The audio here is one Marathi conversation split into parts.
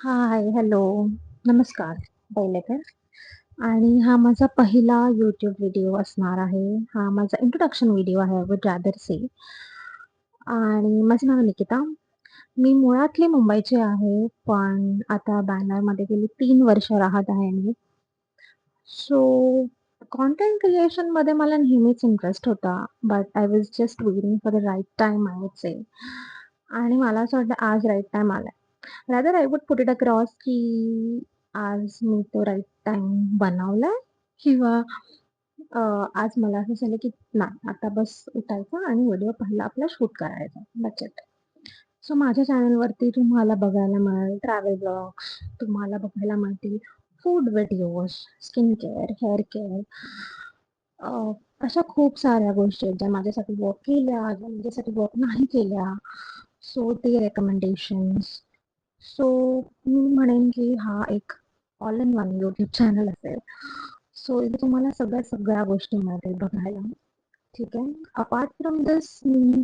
हाय, हॅलो, नमस्कार पहिले तर. आणि हा माझा पहिला YouTube व्हिडिओ असणार आहे. हा माझा इंट्रोडक्शन व्हिडिओ आहे आय वुड रॅदर से. आणि माझं नाव निकिता. मी मुळातली मुंबईची आहे, पण आता बंगलोरमध्ये गेली 3 वर्ष राहत आहे मी. सो कंटेंट क्रिएशनमध्ये मला नेहमीच इंटरेस्ट होता, but I was just waiting for the right time I would से. आणि मला असं वाटतं आज राइट टाईम आलाय. Rather I would put it across की आज मी तो राइट टाईम बनवलाय किंवा आज मला असं झालं की नाही आता बस उठायचं आणि व्हिडिओ पहिला आपला शूट करायचा. That's it. सो माझ्या चॅनलवरती तुम्हाला बघायला मिळेल ट्रॅव्हल ब्लॉग्स, तुम्हाला बघायला मिळतील food videos, skin care, hair care, अशा खूप साऱ्या गोष्टी आहेत ज्या माझ्यासाठी वर्क केल्या, ज्या माझ्यासाठी वर्क नाही केल्या. सो ते रेकमेंडेशन्स. सो मी म्हणेन की हा एक all in one YouTube channel असेल. सो इथे तुम्हाला सगळ्या गोष्टी मिळतील बघायला. ठीक आहे. अपार्ट फ्रॉम दिस मी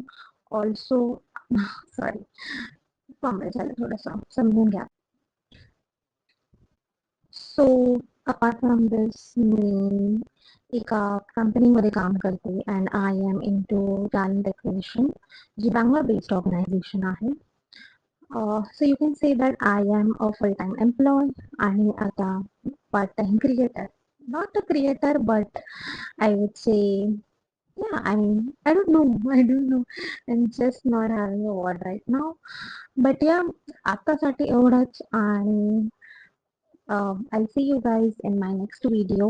ऑल्सो सॉरी फंबल झालं थोडंसं समजून घ्या. सो अपार्ट फ्रॉम दिस मी एका कंपनीमध्ये काम करते and I am into talent acquisition, जी बंगलोर बेस्ड ऑर्गनायझेशन आहे. So you can say that I am a full-time employee आणि आता part-time creator. Not a creator, but I would say, yeah, I mean, I don't know. I don't know. I'm just not having a word right now. But yeah, आतासाठी एवढंच आणि I'll see you guys in my next video.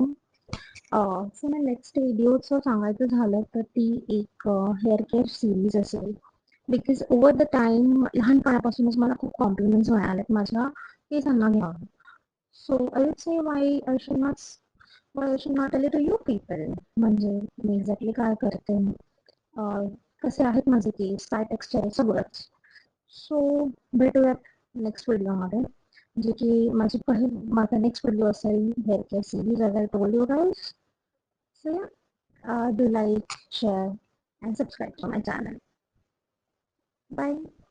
So my next व्हिडिओचं सांगायचं झालं तर ती एक हेअर केअर सिरीज असेल. बिकॉज ओव्हर द टाईम लहानपणापासूनच मला खूप कॉम्प्लिमेंट्स मिळालेत माझ्या केसांना घ्यावं. So I would say why I should not tell it to you people. म्हणजे मी एक्झॅक्टली काय करते, कसे आहेत माझे केस, काय टेक्स्चर आहे, सगळंच. सो भेटूयात नेक्स्ट व्हिडिओमध्ये, जे की माझा नेक्स्ट व्हिडिओ असेल hair care series as I told you guys. So yeah, do like, share and subscribe to my channel. Bye.